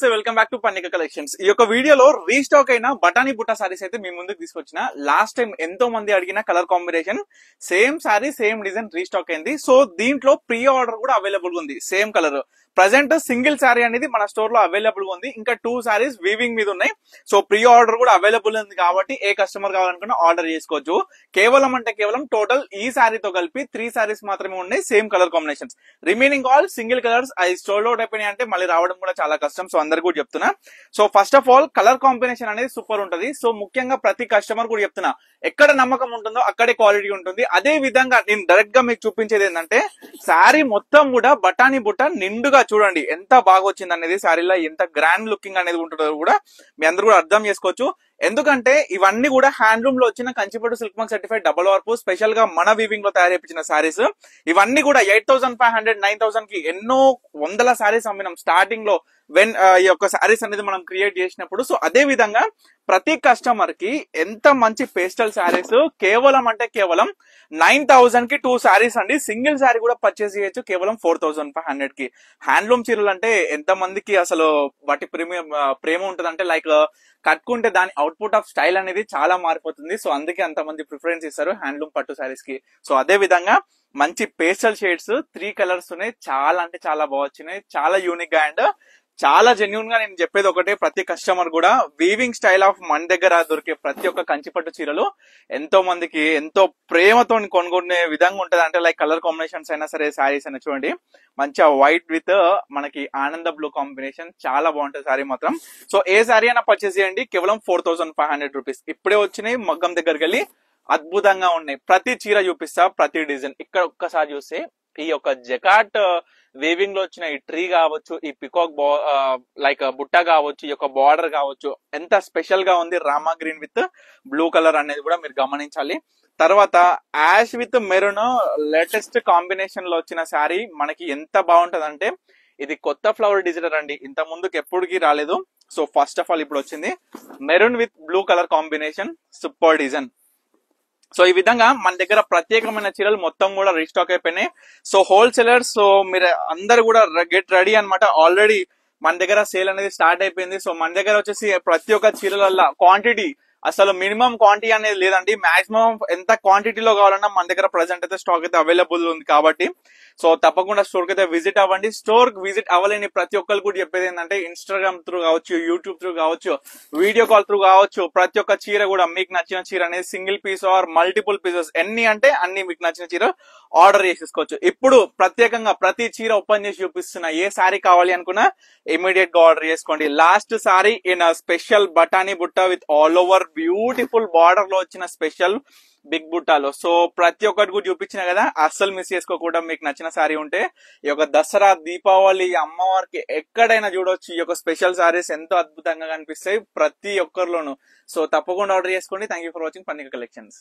నమస్తే welcome back to పన్నిక collections. ఈ యొక్క వీడియోలో రీస్టాక్ అయిన బటానీ బుట్ట సారీస్ అయితే మీ ముందుకు తీసుకొచ్చిన. లాస్ట్ టైం ఎంతో మంది అడిగిన colour combination same sorry same design restock అయింది. సో దీంట్లో ప్రీ ఆర్డర్ కూడా అవైలబుల్ ఉంది. Same colour present single sorry అనేది మన స్టోర్ లో అవైలబుల్ ఉంది. ఇంకా 2 సారీస్ వీవింగ్ మీద ఉన్నాయి. సో ప్రీ ఆర్డర్ కూడా అవైలబుల్ ఉంది కాబట్టి ఏ కస్టమర్ కావాలనుకున్నా ఆర్డర్ చేసుకోవచ్చు. కేవలం టోటల్ ఈ సారీతో కలిపి 3 సారీస్ మాత్రమే ఉన్నాయి same colour combinations. Remaining all single colours అది స్టోర్ అవుట్ అయిపోయినాయి అంటే మళ్ళీ రావడం కూడా చాలా కష్టం. సో అందరు కూడా చెప్తున్నా. So first of all colour combination అనేది సూపర్ ఉంటది. సో ముఖ్యంగా ప్రతి కస్టమర్ కూడా చెప్తున్నా, ఎక్కడ నమ్మకం ఉంటుందో అక్కడే క్వాలిటీ ఉంటుంది. అదే విధంగా నేను డైరెక్ట్ గా మీకు చూపించేది ఏంటంటే శారీ మొత్తం కూడా బటానీ బుట్ట నిండుగా చూడండి ఎంత బాగా వచ్చింది అనేది, శారీలో ఎంత గ్రాండ్ లుకింగ్ అనేది ఉంటుందో కూడా మీ అందరూ కూడా అర్థం చేసుకోవచ్చు. ఎందుకంటే ఇవన్నీ కూడా హ్యాండ్లూమ్ లో వచ్చిన కంచిపట్టు silk mark certified double warp special గా మన వీవింగ్ లో తయారు చేయించిన సారీస్. ఇవన్నీ కూడా 8,500 9,000 కి ఎన్నో వందల సారీస్ అమ్మినాం స్టార్టింగ్ లో ఈ యొక్క సారీస్ అనేది మనం క్రియేట్ చేసినప్పుడు. సో అదే విధంగా ప్రతి కస్టమర్ కి ఎంత మంచి పేస్టల్ సారీస్ కేవలం 9,000 కి 2 సారీస్ అండి. సింగిల్ సారీ కూడా పర్చేస్ చేయొచ్చు కేవలం 4,500 కి. హ్యాండ్లూమ్ చీరలు అంటే ఎంత మందికి అసలు వాటి ప్రేమ ఉంటుంది అంటే లైక్ కట్టుకుంటే దాని అవుట్పుట్ ఆఫ్ స్టైల్ అనేది చాలా మారిపోతుంది. సో అందుకే అంత మంది ప్రిఫరెన్స్ ఇస్తారు హ్యాండ్లూమ్ పట్టు సారీస్ కి. సో అదే విధంగా మంచి పేస్టల్ షేడ్స్ 3 కలర్స్ ఉన్నాయి. చాలా అంటే చాలా బాగా వచ్చినాయి. చాలా యూనిక్ గా అండ్ చాలా జెన్యున్ గా నేను చెప్పేది ఒకటే, ప్రతి కస్టమర్ కూడా వీవింగ్ స్టైల్ ఆఫ్ మన దగ్గర దొరికే ప్రతి ఒక్క కంచిపట్టు చీరలు ఎంతో మందికి ఎంతో ప్రేమతో కొనుక్కునే విధంగా ఉంటది. అంటే లైక్ కలర్ కాంబినేషన్స్ అయినా సరే, శారీస్ అయినా చూడండి మంచిగా వైట్ విత్ మనకి ఆనంద బ్లూ కాంబినేషన్ చాలా బాగుంటుంది శారీ మాత్రం. సో ఏ శారీ అయినా పర్చేస్ చేయండి కేవలం 4,500 రూపీస్. ఇప్పుడే వచ్చినాయి మగ్గం దగ్గరికి వెళ్ళి అద్భుతంగా ఉన్నాయి. ప్రతి చీర చూపిస్తా, ప్రతి డిజైన్. ఇక్కడ ఒక్కసారి చూస్తే ఈ యొక్క జకాట్ వేవింగ్ లో వచ్చిన ఈ ట్రీ కావచ్చు, ఈ పికాక్ లైక్ బుట్ట కావచ్చు, ఈ యొక్క బార్డర్ కావచ్చు ఎంత స్పెషల్ గా ఉంది. Rama green with blue colour అనేది కూడా మీరు గమనించాలి. తర్వాత ash with maroon latest combination లో వచ్చిన శారీ మనకి ఎంత బాగుంటది అంటే ఇది కొత్త ఫ్లవర్ డిజైనర్ అండి, ఇంత ముందుకు ఎప్పటికీ రాలేదు. సో ఫస్ట్ ఆఫ్ ఆల్ ఇప్పుడు వచ్చింది maroon with blue colour combination, super design. So ఈ విధంగా మన దగ్గర ప్రత్యేకమైన చీరలు మొత్తం కూడా రీస్టాక్ అయిపోయినాయి. సో హోల్సేలర్స్, సో మీరు అందరు కూడా గెట్ రెడీ అన్నమాట. ఆల్రెడీ మన దగ్గర సేల్ అనేది స్టార్ట్ అయిపోయింది. సో మన దగ్గర వచ్చేసి ప్రతి ఒక్క చీరల క్వాంటిటీ అసలు మినిమం క్వాంటిటీ అనేది లేదండి. మాక్సిమం ఎంత క్వాంటిటీలో కావాలన్నా మన దగ్గర ప్రజెంట్ అయితే స్టాక్ అయితే అవైలబుల్ ఉంది కాబట్టి సో తప్పకుండా స్టోర్ కి అయితే విజిట్ అవ్వండి. స్టోర్ విజిట్ అవ్వలేని ప్రతి ఒక్కరు కూడా చెప్పేది ఏంటంటే ఇన్స్టాగ్రామ్ త్రూ కావచ్చు, యూట్యూబ్ త్రూ కావచ్చు, వీడియో కాల్ త్రూ కావచ్చు, ప్రతి ఒక్క చీర కూడా మీకు నచ్చిన చీర అనేది single piece or multiple pieces ఎన్ని అంటే అన్ని మీకు నచ్చిన చీర ఆర్డర్ చేసేసుకోవచ్చు. ఇప్పుడు ప్రత్యేకంగా ప్రతి చీర ఓపెన్ చేసి చూపిస్తున్నా. ఏ సారీ కావాలి అనుకున్నా ఇమీడియట్ గా ఆర్డర్ చేసుకోండి. లాస్ట్ సారీ ఇన్ స్పెషల్ బటానీ బుట్ట with all over beautiful border లో వచ్చిన స్పెషల్ బిగ్ బుట్టాలో. సో ప్రతి ఒక్కటి కూడా చూపించిన కదా, అస్సలు మిస్ చేసుకోకుండా మీకు నచ్చిన సారీ ఉంటే ఈ యొక్క దసరా, దీపావళి, అమ్మవారికి ఎక్కడైనా చూడొచ్చు. ఈ యొక్క స్పెషల్ సారీస్ ఎంతో అద్భుతంగా కనిపిస్తాయి ప్రతి ఒక్కరిలోనూ. సో తప్పకుండా ఆర్డర్ చేసుకోండి. Thank you for watching Pannika collections.